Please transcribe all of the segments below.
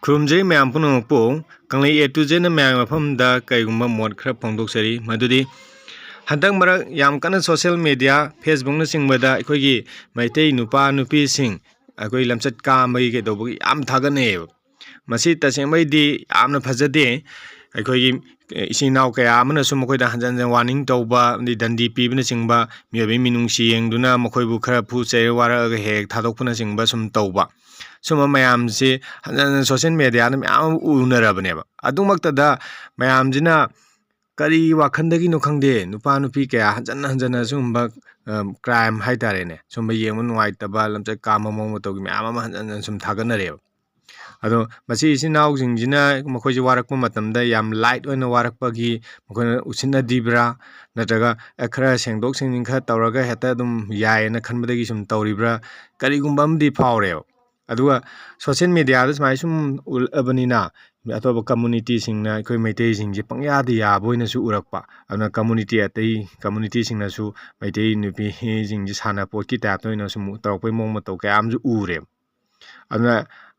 ꯈꯨꯔꯨꯝꯖꯔꯤ ꯃꯌꯥꯝ ꯄꯨꯝꯅꯃꯛꯄꯨ ꯀꯪꯂꯩ A to Z ꯅ ꯃꯌꯥꯝꯒꯤ ꯃꯐꯝꯗ ꯀꯩꯒꯨꯝꯕ ꯃꯣꯠ ꯈꯔ ꯐꯣꯡꯗꯣꯛꯆꯔꯤ ꯃꯗꯨꯗꯤ ꯍꯟꯗꯛ ꯃꯔꯛ ꯌꯥꯝ ꯀꯟꯅ ꯁꯣꯁꯤꯌꯦꯜ ꯃꯦꯗꯤꯌꯥ ꯐꯦꯁꯕꯨꯛꯅꯆꯤꯡꯕꯗ ꯑꯩꯈꯣꯏꯒꯤ ꯃꯩꯇꯩ ꯅꯨꯄꯥ ꯅꯨꯄꯤꯁꯤꯡ ꯑꯩꯈꯣꯏ ꯂꯝꯆꯠ ꯀꯥꯝꯕꯒꯤ ꯀꯩꯗꯧꯕꯒꯤ ꯌꯥꯝ ꯊꯥꯒꯠꯅꯩꯌꯦꯕ ꯃꯁꯤ ꯇꯁꯦꯡꯕꯩꯗꯤ ꯌꯥꯝꯅ ꯐꯖꯗꯦ ꯑꯩꯈꯣꯏꯒꯤ ꯏꯆꯤꯟ ꯏꯅꯥꯎ ꯀꯌꯥ ꯑꯃꯅꯁꯨ ꯃꯈꯣꯏꯗ ꯍꯟꯖꯟ ꯍꯟꯖꯟ ꯋꯥꯔꯅꯤꯡ ꯇꯧꯕ ꯑꯃꯗꯤ ꯗꯟꯗꯤ ꯄꯤꯕꯅꯆꯤꯡꯕ ꯃꯤꯑꯣꯏꯕꯒꯤ ꯃꯤꯅꯨꯡꯁꯤ ꯌꯦꯡꯗꯨꯅ ꯃꯈꯣꯏꯕꯨ ꯈꯔ ꯐꯨ ꯆꯩꯔ ꯋꯥꯔꯛꯑꯒ ꯍꯦꯛ ꯊꯥꯗꯣꯛꯄꯅꯆꯤꯡꯕ ꯁꯨꯝ ꯇꯧꯕ ꯁꯨꯝꯕ ꯃꯌꯥꯝꯁꯤ ꯍꯟꯖꯟ ꯍꯟꯖꯟ ꯁꯣꯁꯤꯌꯦꯜ ꯃꯦꯗꯤꯌꯥꯗ ꯃꯌꯥꯝ ꯑꯃ ꯎꯅꯔꯕꯅꯦꯕ ꯑꯗꯨꯃꯛꯇꯗ ꯃꯌꯥꯝꯁꯤꯅ ꯀꯔꯤ ꯋꯥꯈꯟꯗꯒꯤꯅꯣ ꯈꯪꯗꯦ ꯅꯨꯄꯥ ꯅꯨꯄꯤ ꯀꯌꯥ ꯍꯟꯖꯟ ꯍꯟꯖꯟꯅ ꯁꯨꯝꯕ ꯀ꯭ꯔꯥꯏꯝ ꯍꯥꯏꯇꯥꯔꯦꯅꯦ ꯁꯨꯝꯕ ꯌꯦꯡꯕ ꯅꯨꯡꯉꯥꯏꯇꯕ ꯂꯝꯆꯠ ꯀꯥꯝꯕ ꯃꯑꯣꯡ ꯃꯇꯧꯒꯤ ꯃꯌꯥꯝ ꯑꯃ ꯍꯟꯖꯟ ꯍꯟꯖꯟ ꯁꯨꯝ ꯊꯥꯒꯠꯅꯔꯦꯕ ꯑꯗꯣ ꯃꯁꯤ ꯏꯆꯤꯟ ꯏꯅꯥꯎꯁꯤꯡꯁꯤꯅ ꯃꯈꯣꯏꯁꯦ ꯋꯥꯔꯛꯄ ꯃꯇꯝꯗ ꯌꯥꯝ ꯂꯥꯏꯠ ꯑꯣꯏꯅ ꯋꯥꯔꯛꯄꯒꯤ ꯃꯈꯣꯏꯅ ꯎꯁꯤꯟꯅꯗ꯭ꯔꯤꯕ꯭ꯔꯥ ꯅꯠꯇ꯭ꯔꯒ ꯈꯔ ꯁꯦꯡꯗꯣꯛ ꯁꯦꯡꯖꯤꯟ ꯈꯔ ꯇꯧꯔꯒ ꯍꯦꯛꯇ ꯑꯗꯨꯝ ꯌꯥꯏꯌꯦꯅ ꯈꯟꯕꯗꯒꯤ ꯁꯨꯝ ꯇꯧꯔꯤꯕ꯭ꯔꯥ ꯀꯔꯤꯒꯨꯝꯕ ꯑꯃꯗꯤ ꯐꯥꯎꯔꯦꯕ ꯑꯗꯨꯒ ꯁꯣꯁꯤꯌꯦꯜ ꯃꯦꯗꯤꯌꯥꯗ ꯁꯨꯃꯥꯏꯅ ꯁꯨꯝ ꯎꯠꯂꯕꯅꯤꯅ ꯑꯇꯣꯞꯄ ꯀꯝꯃꯨꯅꯤꯇꯤꯁꯤꯡꯅ ꯑꯩꯈꯣꯏ ꯃꯩꯇꯩꯁꯤꯡꯁꯦ ꯄꯪꯌꯥꯗ ꯌꯥꯕ ꯑꯣꯏꯅꯁꯨ ꯎꯔꯛꯄ ꯑꯗꯨꯅ ꯀꯝꯃꯨꯅꯤꯇꯤ ꯑꯇꯩ ꯀꯝꯃꯨꯅꯤꯇꯤꯁꯤꯡꯅꯁꯨ ꯃꯩꯇꯩ ꯅꯨꯄꯤꯁꯤꯡꯁꯦ ꯁꯥꯟꯅꯄꯣꯠꯀꯤ ꯇꯥꯏꯞꯇ ꯑꯣꯏꯅ ꯁꯨꯝ ꯇꯧꯔꯛꯄꯩ ꯃꯑꯣꯡ ꯃꯇꯧ ꯀꯌꯥ ꯑꯃꯁꯨ ꯎꯔꯦꯕ ꯑꯗꯨꯅ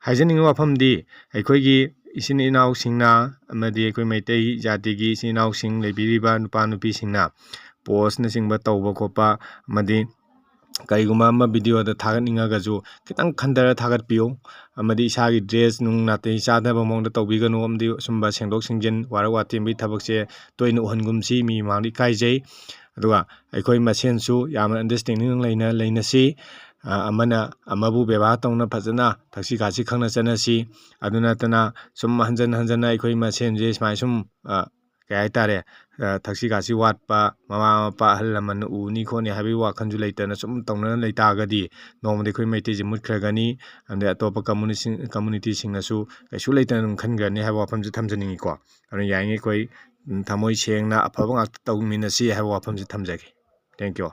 ꯍꯥꯏꯖꯅꯤꯡꯕ ꯋꯥꯐꯝꯗꯤ ꯑꯩꯈꯣꯏꯒꯤ ꯏꯆꯤꯟ ꯏꯅꯥꯎꯁꯤꯡꯅ ꯑꯃꯗꯤ ꯑꯩꯈꯣꯏ ꯃꯩꯇꯩ ꯖꯥꯇꯤꯒꯤ ꯏꯆꯤꯟ ꯏꯅꯥꯎꯁꯤꯡ ꯂꯩꯕꯤꯔꯤꯕ ꯅꯨꯄꯥ ꯅꯨꯄꯤꯁꯤꯡꯅ ꯄꯣꯁꯅꯆꯤꯡꯕ ꯇꯧꯕ ꯈꯣꯠꯄ ꯑꯃꯗꯤ ꯀꯔꯤꯒꯨꯝꯕ ꯑꯃ ꯚꯤꯗꯤꯑꯣꯗ ꯊꯥꯒꯠꯅꯤꯡꯉꯒꯁꯨ ꯈꯤꯇꯪ ꯈꯟꯊꯔ ꯊꯥꯒꯠꯄꯤꯌꯨ ꯑꯃꯗꯤ ꯏꯁꯥꯒꯤ ꯗ꯭ꯔꯦꯁ ꯅꯨꯡ ꯅꯥꯇꯩ ꯆꯥꯗꯕ ꯃꯑꯣꯡꯗ ꯇꯧꯕꯤꯒꯅꯨ ꯑꯃꯗꯤ ꯁꯨꯝꯕ ꯁꯦꯡꯗꯣꯛ ꯁꯦꯡꯖꯤꯟ ꯋꯥꯔꯛ ꯋꯥꯇꯦꯝꯕꯒꯤ ꯊꯕꯛꯁꯦ ꯇꯣꯏꯅ ꯎꯍꯟꯒꯨꯝꯁꯤ ꯃꯤ ꯃꯃꯥꯡꯗ ꯏꯀꯥꯏꯖꯩ ꯑꯗꯨꯒ ꯑꯩꯈꯣꯏ ꯃꯁꯦꯟꯁꯨ ꯌꯥꯝꯅ ꯑꯟꯗꯔꯁꯇꯦꯟꯗꯤꯡ ꯂꯩꯅꯁꯤ ꯑꯃꯅ ꯑꯃꯕꯨ ꯕꯦꯕꯥꯔ ꯇꯧꯅ ꯐꯖꯅ ꯊꯛꯁꯤ ꯈꯥꯁꯤ ꯈꯪꯅ ꯆꯠꯅꯁꯤ ꯑꯗꯨ ꯅꯠꯇꯅ ꯁꯨꯝ ꯍꯟꯖꯟ ꯍꯟꯖꯟꯅ ꯑꯩꯈꯣꯏ ꯃꯁꯦꯟꯁꯦ ꯁꯨꯃꯥꯏꯅ ꯁꯨꯝ ꯀꯩ ꯍꯥꯏꯇꯥꯔꯦ ꯊꯛꯁꯤ ꯈꯥꯁꯤ ꯋꯥꯠꯄ ꯃꯃꯥ ꯃꯄꯥ ꯑꯍꯜ ꯂꯃꯟꯅ ꯎꯅꯤ ꯈꯣꯠꯅꯤ ꯍꯥꯏꯕꯒꯤ ꯋꯥꯈꯟꯁꯨ ꯂꯩꯇꯅ ꯁꯨꯝ ꯇꯧꯅꯅ ꯂꯩꯇꯥꯔꯒꯗꯤ ꯅꯣꯡꯃꯗꯤ ꯑꯩꯈꯣꯏ ꯃꯩꯇꯩꯁꯦ ꯃꯨꯠꯈ꯭ꯔꯒꯅꯤ ꯑꯗꯩ ꯑꯇꯣꯞꯄ ꯀꯝꯃꯨꯅꯤꯇꯤꯁꯤꯡꯅꯁꯨ ꯀꯩꯁꯨ ꯂꯩꯇꯅ ꯑꯗꯨꯝ ꯈꯟꯈ꯭ꯔꯅꯤ ꯍꯥꯏꯕ ꯋꯥꯐꯝꯁꯦ ꯊꯝꯖꯅꯤꯡꯉꯤꯀꯣ ꯑꯗꯨꯅ ꯌꯥꯔꯤꯉꯩ ꯑꯩꯈꯣꯏ ꯊꯃꯣꯏ ꯁꯦꯡꯅ ꯑꯐꯕ ꯉꯥꯛꯇ ꯇꯧꯃꯤꯟꯅꯁꯤ ꯍꯥꯏꯕ ꯋꯥꯐꯝꯁꯦ ꯊꯝꯖꯒꯦ ꯊꯦꯡꯛ ꯌꯨ